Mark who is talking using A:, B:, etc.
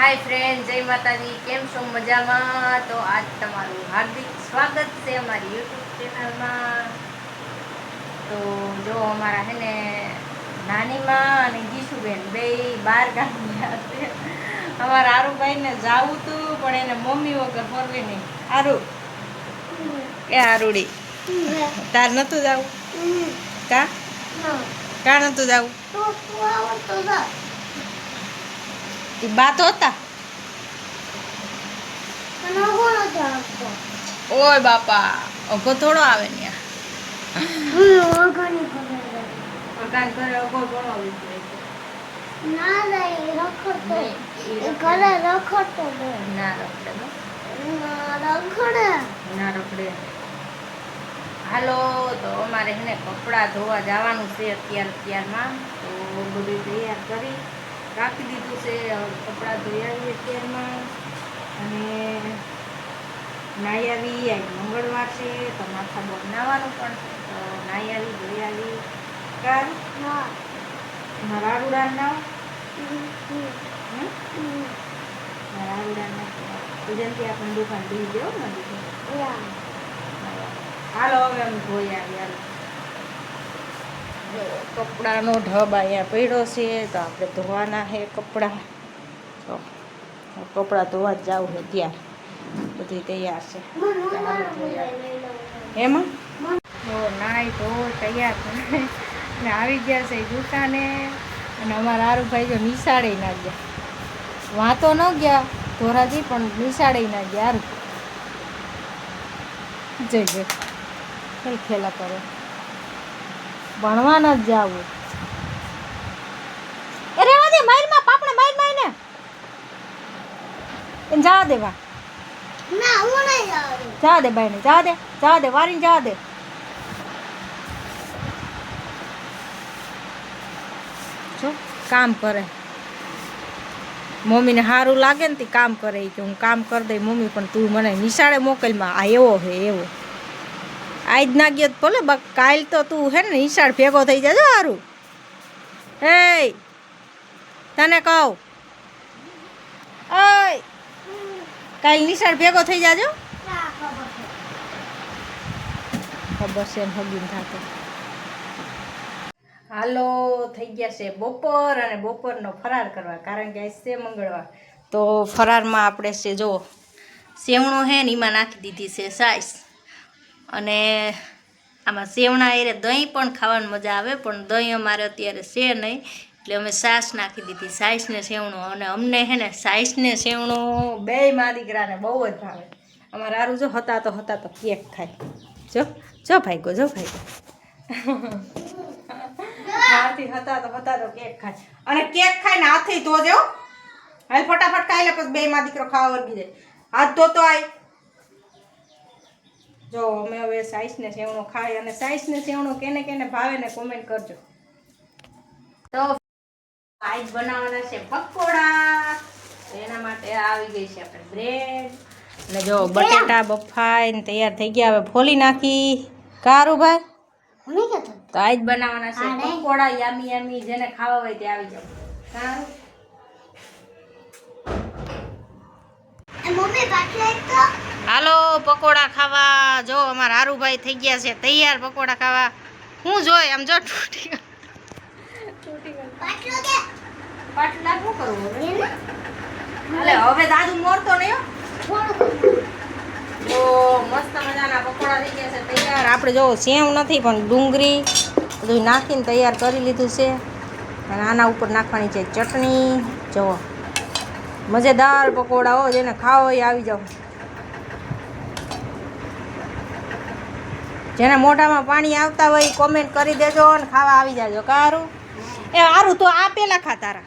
A: Hi friend, जय माताजी। केम छो मजामां? तो आज तमाરું हार्दिक स्वागत છે અમારી યુટ્યુબ ચેનલમાં। તો જો અમારા હે ને નાનીમાં અને જીશુબેન બે બાર ગામ ગયા છે। અમારા આરુભાઈને જાવું તું પણ એને મમ્મી વગર ફરવે નહીં। આરુ એ આરુડી તાર નતું જાવું કા કા નતું જાવું बात होता ओए बापा अगो थोड़ो आवे ने हालो तो अमारे ने कपड़ा धोवा जवानुं छे अत्यार तो बधुं तैयार करी राखी दीधुं छे। कपड़ा धोई आवीए अत्यारमां अने नाई आवी। आज मंगळवार छे तो माथा बोर नावानुं पण छे तो नाई आवी धोई आवी। कार मारा आरुड़ा नाव मारा आरुड़ा नाव तुझे आपणे दुकान दी देव ने हालो हवे अमे धोई आवी। हालो कपड़ानो ढब अहींया पड्यो छे तो आपणे धोवाना है कपड़ा। तो कपड़ा धोवा जाव है त्यार बधुं तैयार छे एमां तो नाई तो तैयार ने आवी गया छे दुकाने। अने अमारा आरुभाई जो निशाळे ना गया वातो न गया धोराजी पण निशाळे ना गया। आरु जय जय कई खेला करे भणवा न जावुं। अरे वादे मार मा पापणे मार ने इन जा दे वा ना वो नहीं जा दे भाई ने जा दे वारी जा दे। जो काम करे मम्मी ने हारू लागे ने ती काम करे कि हूँ काम कर दे मम्मी पण तू मने निशाळे मोकल मा आ एवो है एवो आज ना गयो भले काल तो तू है ने निशाळ भेगो थई जाजो। हारू ए तने कहू ओय काल निशाळ भेगो थई जाजो। खबर छे हगीन थातो। हालो थई गया छे बपोर अने बपोरनो फरार करवा कारण के आज छे मंगळवार। तो फरारमा आपणे छे जो सेवणो है ने एमां नाखी दीधी छे साइस अने आमां सेवणा एरे दही पण खावानी मजा आवे पण दही अमारे अत्यारे छे नहीं એટલે અમે સાસ નાખી દીધી સાઈસ ને સેવણો અને અમને હે ને સાઈસ ને સેવણો બેય મા દીકરાને બહુ જ ભાવે। અમારા આરુ જો હતા તો કેક ખાય જો જો ભાઈગો हाथी हता तो केक खाय अने केक खाय ने हाथी तो जो हाल फटाफट खाई ले पछी बे मां दीकरो खावा वर्गी जाय। हाथ तो आई जो अमे हवे साइस ने सेवणो खाई अने साइस ने सेवणो केने केने भावे ने कमेंट करजो। तो आज बनाववाना छे पकोड़ा एना माटे आवी गई छे आपणे ब्रेड ने जो बटेटा बफाईने तैयार थई गया। हवे फोली नाखी कारू भाई तो आज बनाववाना छे पकोड़ा यामी यामी जेने खावा होय ते आवी जाओ। कारू ए मम्मी बाटले तो हालो पकोड़ा खावा। जो अमार आरू भाई थई गया छे तैयार पकोड़ा खावा। हूँ जोय आम जो टूटी पाटलो दे पाटला શું કરવું હવે અલે હવે દાદુ મોરતો નહીં તો મસ્ત મજાના પકોડા થઈ ગયા છે તૈયાર। આપણે જો સેવ નથી પણ ડુંગળી બધું નાખીને તૈયાર કરી લીધું છે અને આના ઉપર નાખવાની છે ચટણી। જો મજેદાર પકોડા હો જેને ખાવો હોય આવી જાઓ। જેને મોઢામાં પાણી આવતા હોય કોમેન્ટ કરી દેજો અને ખાવા આવી જાજો। કારું એ આરું તો આ પેલા ખા તારા